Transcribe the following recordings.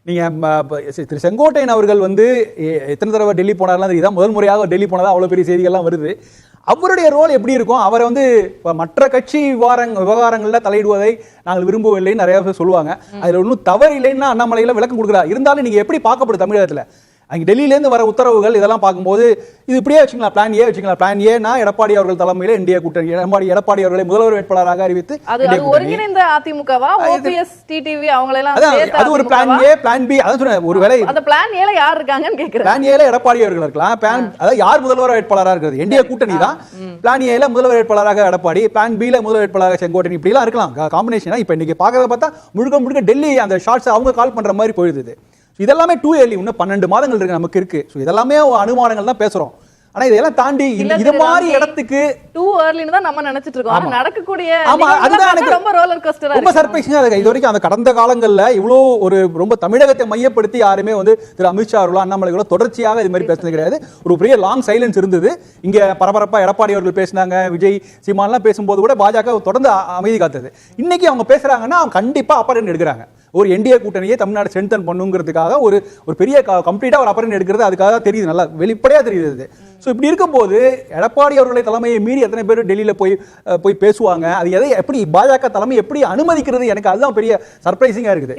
நீங்க திரு செங்கோட்டையன் அவர்கள் வந்து எத்தனை தடவை டெல்லி போனார்லாம் தெரியுதா? முதல் முறையாக டெல்லி போனதா அவ்வளவு பெரிய செய்திகள்லாம் வருது. அவருடைய ரோல் எப்படி இருக்கும்? அவரை வந்து மற்ற கட்சி விவகாரங்கள்ல தலையிடுவதை நாங்கள் விரும்பவில்லைன்னு நிறைய பேர் சொல்லுவாங்க. அதுல ஒன்றும் தவறு இல்லைன்னா அண்ணாமலையில விளக்கம் கொடுக்குறா. இருந்தாலும் நீங்க எப்படி பார்க்கப்படுது தமிழகத்துல? அங்கே டெல்லியிலேருந்து வர உத்தரவுகள் இதெல்லாம் பார்க்கும்போது இது இப்படியே வச்சுக்கலாம், பிளான் ஏ வச்சுக்கலாம். பிளான் ஏன்னா எடப்பாடி அவர்கள் தலைமையில் இந்திய கூட்டணி, எடப்பாடி அவர்களை முதல்வர் வேட்பாளராக அறிவித்து ஒருங்கிணைந்த அதிமுகவா ஓபிஎஸ் டிடிவி அவங்களெல்லாம் அது ஒரு பிளான் ஏ, பிளான் பி. அதான் சொன்னேன், ஒருவேளை அந்த பிளான் ஏல யார் இருக்காங்கன்னு கேக்குறேன். பிளான் ஏல எடப்பாடி அவர்கள் இருக்கலாம். பிளான் அதாவது யார் முதல்வர் வேட்பாளராக இருக்கிறது? இந்திய கூட்டணி தான். பிளான் ஏல முதல்வர் வேட்பாளராக எடப்பாடி, பிளான் பில முதல்வர் வேட்பாளராக செங்கோட்டையன், இப்படி எல்லாம் இருக்கலாம் காம்பினேஷனா. இப்ப இன்னைக்கு பார்க்கறத பார்த்தா முழுக்க டெல்லி அந்த ஷார்ட்ஸ் அவங்க கால் பண்ற மாதிரி போயிடுது. இதெல்லாமே டூ ஏர்லி, இன்னும் 12 மாதங்கள் இருக்கு நமக்கு இருக்கு. இதெல்லாமே அனுமானங்கள் தான் பேசுறோம். ஆனா இதெல்லாம் தாண்டி இது மாதிரி இடத்துக்கு டூ ஏர்லின்னு தான் நம்ம நினைச்சிட்டு இருக்கோம். ஆனா நடக்கக்கூடிய அதுதான் எனக்கு ரொம்ப ரோலர் கோஸ்டரா ரொம்ப சர்ப்ரைசிங்கா இருக்கு. இது வரைக்கும் அந்த கடந்த காலங்கள்ல இவ்வளோ ஒரு ரொம்ப தமிழகத்தை மையப்படுத்தி யாருமே வந்து திரு அமித்ஷா அவர்களோ அண்ணாமலைகளோ தொடர்ச்சியாக இது மாதிரி பேசுனது கிடையாது. ஒரு பெரிய லாங் சைலன்ஸ் இருந்தது. இங்க பரபரப்பா எடப்பாடி அவர்கள் பேசினாங்க, விஜய் சீமான்லாம் பேசும்போது கூட பாஜக தொடர்ந்து அமைதி காத்தது. இன்னைக்கு அவங்க பேசுறாங்கன்னா அவங்க கண்டிப்பா அப்பரண்ட் எடுக்கிறாங்க. ஒரு என்டிஏ கூட்டணியை தமிழ்நாடு ஸ்ட்ரென்தன் பண்ணுங்கிறதுக்காக ஒரு பெரிய கம்ப்ளீட்டா ஒரு அப்பரண்ட் எடுக்கிறது. அதுக்காக தெரியுது, நல்லா வெளிப்படையா தெரியுது. ஸோ இப்படி இருக்கும்போது எடப்பாடி அவர்களுடைய தலைமையை மீறி எத்தனை பேர் டெல்லியில போய் பேசுவாங்க? அது எதை எப்படி பாஜக தலைமை எப்படி அனுமதிக்கிறது? எனக்கு அதுதான் பெரிய சர்ப்ரைசிங்கா இருக்குது.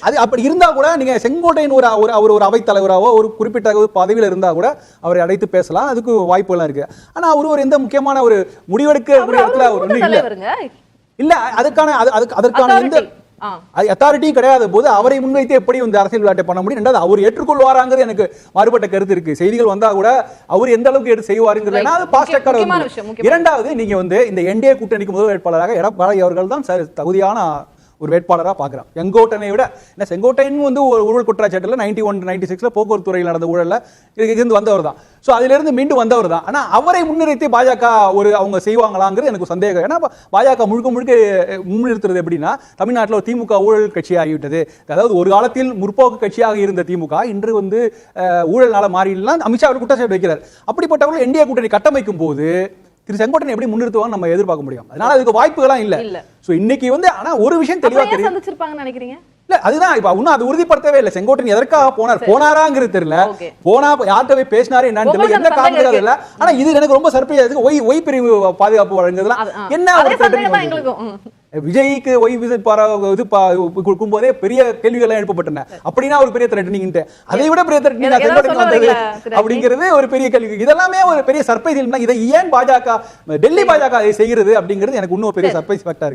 அது அப்படி இருந்தா கூட நீங்க செங்கோட்டையன் ஒரு அவைத் தலைவராவோ ஒரு குறிப்பிட்ட பதவியில் இருந்தா கூட அவரை அழைத்து பேசலாம். அதுக்கு வாய்ப்புகள் இருக்கு. ஆனா ஒரு எந்த முக்கியமான ஒரு முடிவெடுக்க இடத்துல ஒன்றும் இல்ல. அதற்கான எந்த அத்தாரிட்டியும் கிடையாது போது அவரை முன்வைத்து எப்படி இந்த அரசியல் விளையாட்டை பண்ண முடியும்? ரெண்டாவது அவர் ஏற்றுக்கொள்வாராங்கிறது எனக்கு மாறுபட்ட கருத்து இருக்கு. செய்திகள் வந்தா கூட அவர் எந்த அளவுக்கு எடுத்து செய்வாருங்கிறது. இரண்டாவது, நீங்க வந்து இந்த என்டிஏ கூட்டணிக்கு முதல் வேட்பாளராக எடப்பாடி அவர்கள் தான் தகுதியான ஒரு வேட்பாளராக பார்க்குறான். செங்கோட்டையனை விட என்ன, செங்கோட்டையன் வந்து ஒரு ஊழல் குற்றச்சாட்டில் 91-96 போக்குவரத்து துறையில் நடந்த ஊழலில் இருந்து வந்தவர் தான். ஸோ அதிலிருந்து மீண்டும் வந்தவர் தான். ஆனால் அவரை முன்னிறுத்தி பாஜக அவங்க செய்வாங்களாங்கிறது எனக்கு சந்தேகம். ஏன்னா பாஜக முழுக்க முன்னிறுத்துறது எப்படின்னா, தமிழ்நாட்டில் ஒரு திமுக ஊழல் கட்சியாகிவிட்டது. அதாவது ஒரு காலத்தில் முற்போக்கு கட்சியாக இருந்த திமுக இன்று வந்து ஊழல்னால மாறிடலாம் அமித்ஷா அவர் குற்றச்சாட்டு வைக்கிறார். அப்படிப்பட்டவர்கள் என்டிஏ கூட்டணி கட்டமைக்கும் போது திரு செங்கோட்டையன் எப்படி முன்னிறுத்துவாங்க நம்ம எதிர்பார்க்க முடியும். அதனால அதுக்கு வாய்ப்புகளாம் இல்ல. சோ இன்னைக்கு வந்து ஆனா ஒரு விஷயம் தெளிவா தெரியும். சந்திச்சிருப்பாங்கன்னு நினைக்கிறீங்க? இல்ல அதுதான் இப்ப இன்னும் அது உறுதிப்படுத்தவே இல்லை. செங்கோட்டையன் எதற்காக போனாராங்கிறது தெரியல. போனா யார்கிட்ட போய் பேசினாரு என்னன்னு தெரியல, என்ன காரணம் தெரியல. ஆனா இது எனக்கு ரொம்ப சர்ப்ரைஸ் ஆயிருக்கு. ஒய் பிரிவு பாதுகாப்பு வழங்குறதுலாம் என்ன? விஜய்க்கு ஒய் விசிட் கொடுக்கும் போதே பெரிய கேள்விகள் எல்லாம் எழுப்பப்பட்டன. அப்படின்னா ஒரு பெரிய த்ரெட்டனிங், அதை விட பெரிய த்ரெட்டனிங் அப்படிங்கிறது ஒரு பெரிய கேள்வி. இதெல்லாமே ஒரு பெரிய சர்ப்ரைஸ். இதை ஏன் பாஜக டெல்லி பாஜக அதை செய்கிறது அப்படிங்கிறது எனக்கு இன்னும் பெரிய சர்ப்ரைஸ் ஃபேக்டா இருக்கு.